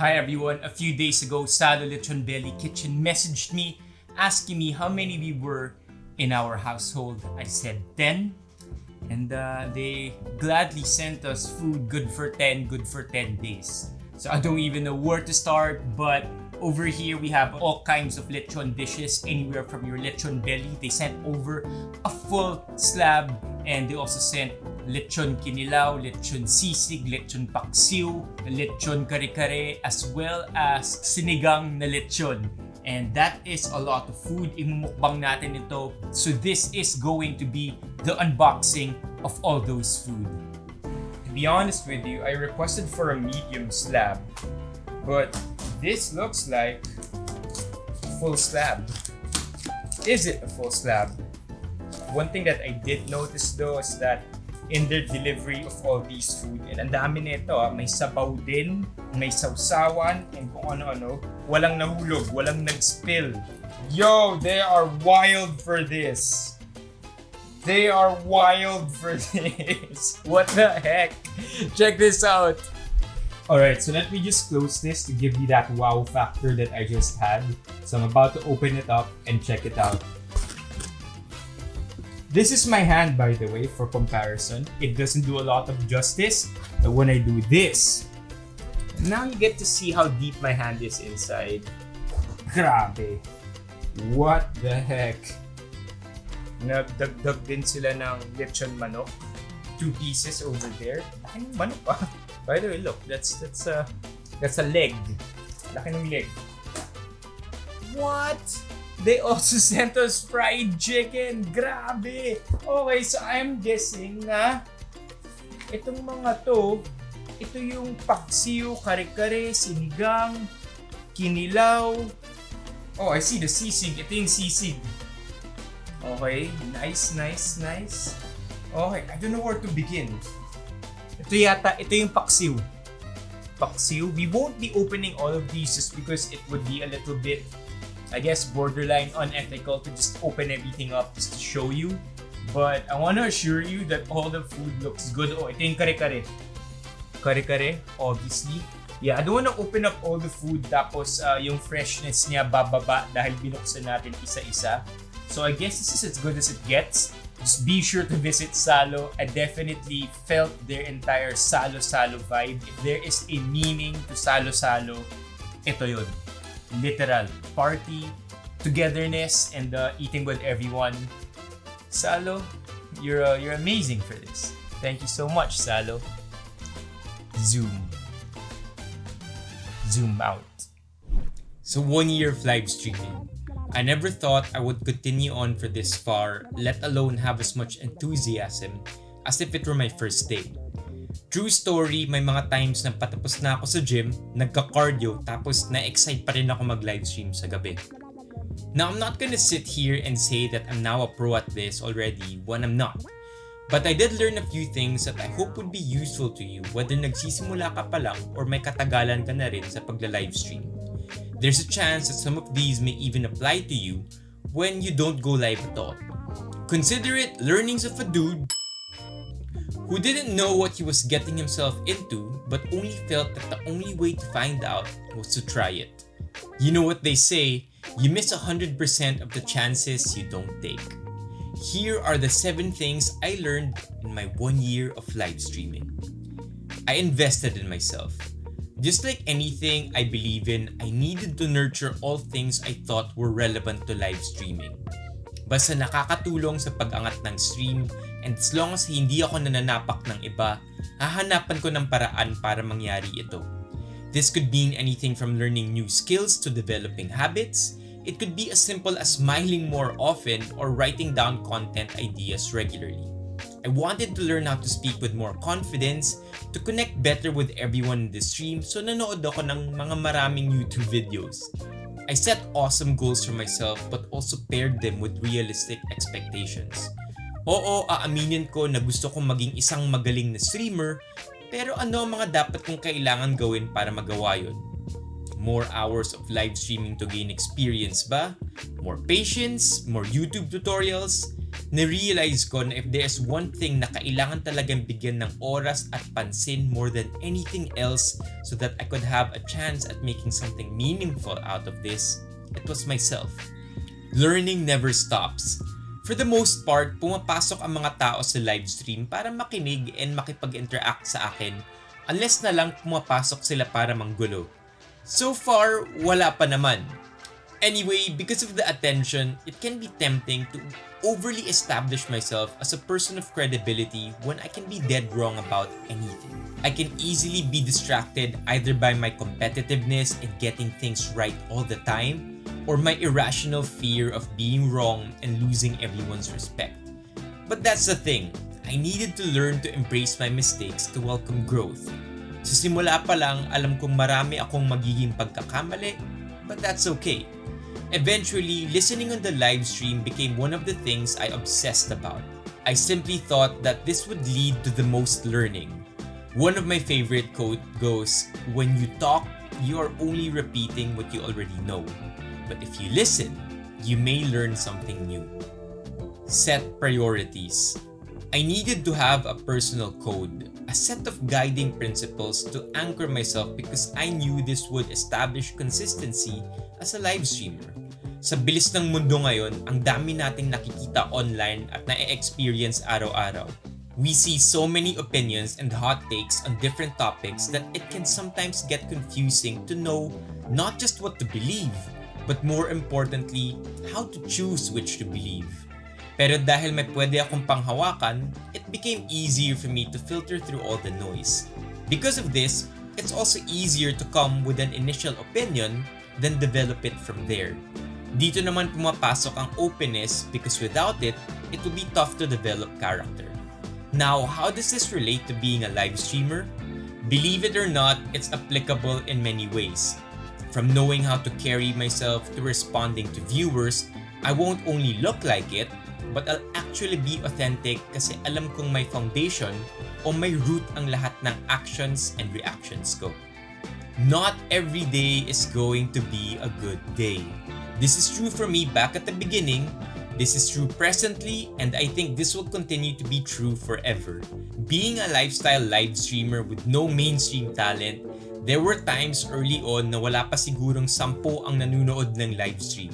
Hi everyone, a few days ago, Salo Lechon Belly Kitchen messaged me asking me how many we were in our household. I said 10, and they gladly sent us food good for 10 days. So I don't even know where to start, but over here we have all kinds of lechon dishes, anywhere from your lechon belly. They sent over a full slab, and they also sent lechon kinilaw, lechon sisig, lechon paksiw, lechon kare-kare, as well as sinigang na lechon. And that is a lot of food. Imumukbang natin ito. So this is going to be the unboxing of all those food. To be honest with you, I requested for a medium slab, but this looks like a full slab. Is it a full slab? One thing that I did notice though is that in their delivery of all these food, and ang dami nito, may sabaw din, may sausawan, and kung ano-ano, walang nahulog, walang nag-spill. Yo, they are wild for this. They are wild for this. What the heck? Check this out. Alright, so let me just close this to give you that wow factor that I just had. So I'm about to open it up and check it out. This is my hand, by the way, for comparison. It doesn't do a lot of justice when I do this. And now you get to see how deep my hand is inside. Grabe. What the heck? Nagdagdag din sila ng lechon manok. 2 pieces over there. Laki ng manok pa. By the way, look, that's a leg. Laki ng leg. What? They also sent us fried chicken. Grabe! Okay, so I'm guessing na itong mga to, ito yung paksiw, kare-kare, sinigang, kinilaw. Oh, I see the sisig. Ito yung sisig. Okay, nice. Okay, I don't know where to begin. Ito yung paksiw. We won't be opening all of these just because it would be a little bit, I guess, borderline unethical to just open everything up just to show you. But I want to assure you that all the food looks good. Oh, ito yung kare-kare. Kare-kare, obviously. Yeah, I don't want to open up all the food tapos yung freshness niya bababa dahil binuksan natin isa-isa. So I guess this is as good as it gets. Just be sure to visit Salo. I definitely felt their entire Salo-Salo vibe. If there is a meaning to Salo-Salo, ito yun. Literal party, togetherness, and eating with everyone. Salo, you're amazing for this. Thank you so much, Salo. Zoom out. So 1 year of live streaming. I never thought I would continue on for this far, let alone have as much enthusiasm as if it were my first day. True story, may mga times na patapos na ako sa gym, nagka-cardio, tapos na-excite pa rin ako mag-livestream sa gabi. Now, I'm not gonna sit here and say that I'm now a pro at this already when I'm not. But I did learn a few things that I hope would be useful to you whether nagsisimula ka pa lang or may katagalan ka na rin sa pagla-livestream. There's a chance that some of these may even apply to you when you don't go live at all. Consider it learnings of a dude who didn't know what he was getting himself into but only felt that the only way to find out was to try it. You know what they say, you miss 100% of the chances you don't take. Here are the 7 things I learned in my 1 year of live streaming. I invested in myself. Just like anything I believe in, I needed to nurture all things I thought were relevant to live streaming. Basta nakakatulong sa pag-angat ng stream, and as long as hindi ako nananapak ng iba, hahanapan ko ng paraan para mangyari ito. This could mean anything from learning new skills to developing habits. It could be as simple as smiling more often or writing down content ideas regularly. I wanted to learn how to speak with more confidence, to connect better with everyone in the stream, so nanood ako ng mga maraming YouTube videos. I set awesome goals for myself but also paired them with realistic expectations. Oo, aaminin ko na gusto kong maging isang magaling na streamer, pero ano ang mga dapat kong kailangan gawin para magawa yun? More hours of live streaming to gain experience ba? More patience? More YouTube tutorials? na-realize ko na if there's one thing na kailangan talagang bigyan ng oras at pansin more than anything else so that I could have a chance at making something meaningful out of this, it was myself. Learning never stops. For the most part, pumapasok ang mga tao sa livestream para makinig and makipag-interact sa akin unless na lang pumapasok sila para manggulo. So far, wala pa naman. Anyway, because of the attention, it can be tempting to overly establish myself as a person of credibility when I can be dead wrong about anything. I can easily be distracted either by my competitiveness in getting things right all the time or my irrational fear of being wrong and losing everyone's respect. But that's the thing, I needed to learn to embrace my mistakes to welcome growth. Sa simula pa lang, alam kong marami akong magiging pagkakamali, but that's okay. Eventually, listening on the live stream became one of the things I obsessed about. I simply thought that this would lead to the most learning. One of my favorite quote goes, "When you talk, you are only repeating what you already know. But if you listen, you may learn something new." Set priorities. I needed to have a personal code, a set of guiding principles to anchor myself because I knew this would establish consistency as a live streamer. Sa bilis ng mundo ngayon, ang dami nating nakikita online at na-experience araw-araw. We see so many opinions and hot takes on different topics that it can sometimes get confusing to know not just what to believe, but more importantly, how to choose which to believe. Pero dahil may pwede akong panghawakan, it became easier for me to filter through all the noise. Because of this, it's also easier to come with an initial opinion than develop it from there. Dito naman pumapasok ang openness because without it, it would be tough to develop character. Now, how does this relate to being a live streamer? Believe it or not, it's applicable in many ways. From knowing how to carry myself to responding to viewers, I won't only look like it, but I'll actually be authentic kasi alam kong may foundation o may root ang lahat ng actions and reactions ko. Not every day is going to be a good day. This is true for me back at the beginning, this is true presently, and I think this will continue to be true forever. Being a lifestyle live streamer with no mainstream talent, there were times early on na wala pa sigurong 10 ang nanunood ng live stream.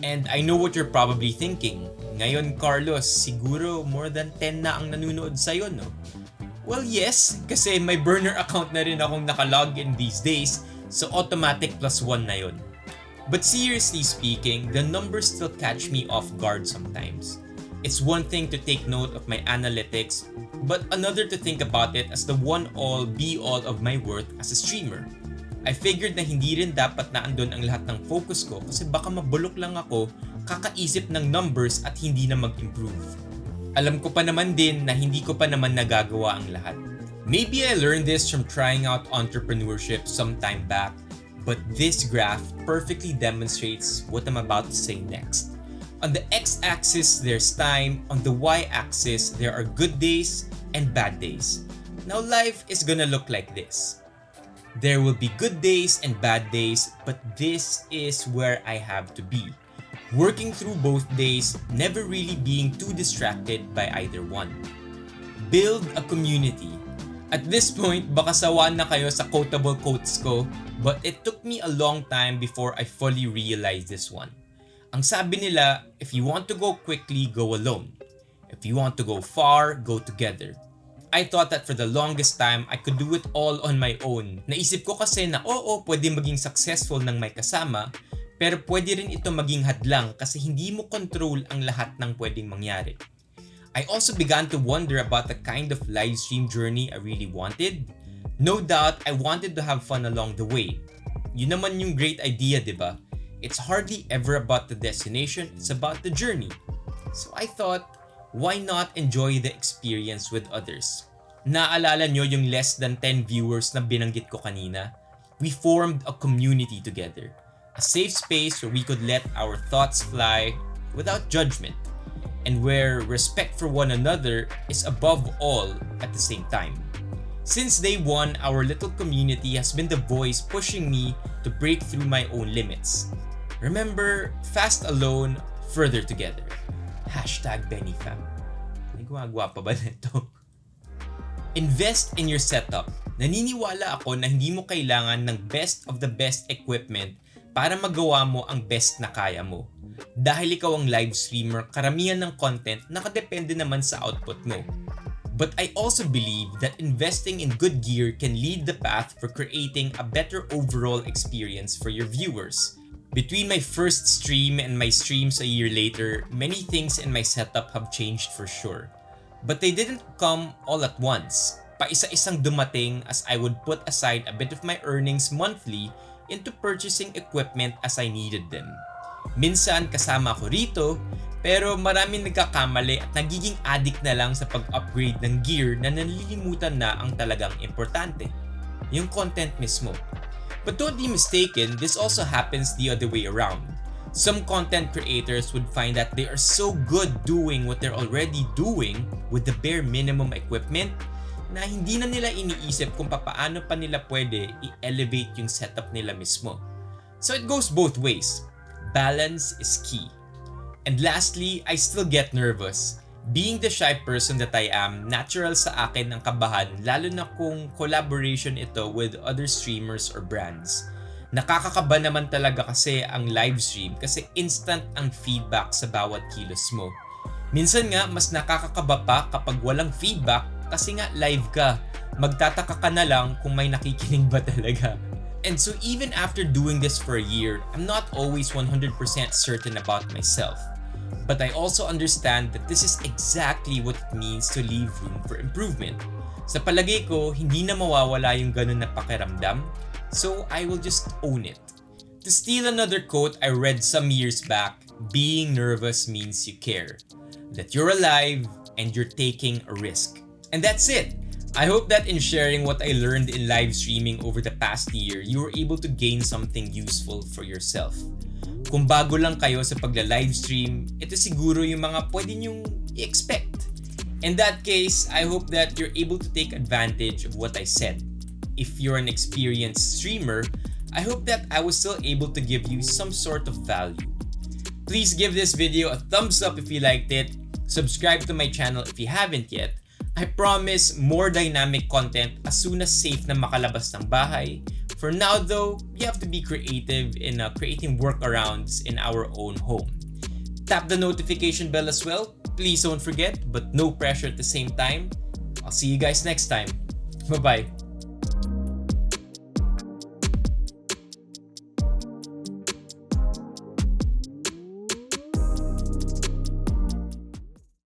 And I know what you're probably thinking. Ngayon, Carlos, siguro more than 10 na ang nanunood sa'yo, no? Well, yes, kasi may burner account na rin akong nakalog in these days, so automatic +1 na yun. But seriously speaking, the numbers still catch me off guard sometimes. It's one thing to take note of my analytics, but another to think about it as the one-all, be-all of my worth as a streamer. I figured na hindi rin dapat na andun ang lahat ng focus ko kasi baka mabulok lang ako kakaisip ng numbers at hindi na mag-improve. Alam ko pa naman din na hindi ko pa naman nagagawa ang lahat. Maybe I learned this from trying out entrepreneurship some time back, but this graph perfectly demonstrates what I'm about to say next. On the x-axis, there's time. On the y-axis, there are good days and bad days. Now life is gonna look like this. There will be good days and bad days, but this is where I have to be. Working through both days, never really being too distracted by either one. Build a community. At this point, baka sawa na kayo sa quotable quotes ko, but it took me a long time before I fully realized this one. Ang sabi nila, if you want to go quickly, go alone. If you want to go far, go together. I thought that for the longest time, I could do it all on my own. Naisip ko kasi na oo, pwede maging successful ng may kasama, pero pwede rin ito maging hadlang kasi hindi mo control ang lahat ng pwedeng mangyari. I also began to wonder about the kind of live stream journey I really wanted. No doubt, I wanted to have fun along the way. Yun naman yung great idea, diba? It's hardly ever about the destination, it's about the journey. So I thought, why not enjoy the experience with others? Naalala nyo yung less than 10 viewers na binanggit ko kanina? We formed a community together. A safe space where we could let our thoughts fly without judgment. And where respect for one another is above all at the same time. Since day one, our little community has been the voice pushing me to break through my own limits. Remember, fast alone, further together. #Benifam. Ay, gumagawa pa ba nito? Invest in your setup. Naniniwala ako na hindi mo kailangan ng best of the best equipment para magawa mo ang best na kaya mo. Dahil ikaw ang live streamer, karamihan ng content nakadepende naman sa output mo. But I also believe that investing in good gear can lead the path for creating a better overall experience for your viewers. Between my first stream and my streams a year later, many things in my setup have changed for sure. But they didn't come all at once. Paisa-isang dumating as I would put aside a bit of my earnings monthly into purchasing equipment as I needed them. Minsan kasama ko rito, pero maraming nagkakamali at nagiging addict na lang sa pag-upgrade ng gear na nalilimutan na ang talagang importante, yung content mismo. But don't be mistaken, this also happens the other way around. Some content creators would find that they are so good doing what they're already doing with the bare minimum equipment na hindi na nila iniisip kung paano pa nila pwede i-elevate yung setup nila mismo. So it goes both ways. Balance is key. And lastly, I still get nervous. Being the shy person that I am, natural sa akin ang kabahan lalo na kung collaboration ito with other streamers or brands. Nakakakaba naman talaga kasi ang live stream kasi instant ang feedback sa bawat kilos mo. Minsan nga mas nakakakaba pa kapag walang feedback kasi nga live ka. Magtataka ka na lang kung may nakikinig ba talaga. And so even after doing this for a year, I'm not always 100% certain about myself. But I also understand that this is exactly what it means to leave room for improvement. Sa palagay ko, hindi na mawawala yung ganun na pakiramdam, so I will just own it. To steal another quote I read some years back, being nervous means you care, that you're alive and you're taking a risk. And that's it! I hope that in sharing what I learned in live streaming over the past year, you were able to gain something useful for yourself. Kung bago lang kayo sa pagla-live stream, ito siguro yung mga pwede nyong i-expect. In that case, I hope that you're able to take advantage of what I said. If you're an experienced streamer, I hope that I was still able to give you some sort of value. Please give this video a thumbs up if you liked it, subscribe to my channel if you haven't yet. I promise more dynamic content as soon as safe na makalabas ng bahay. For now though, you have to be creative in creating workarounds in our own home. Tap the notification bell as well. Please don't forget, but no pressure at the same time. I'll see you guys next time. Bye-bye.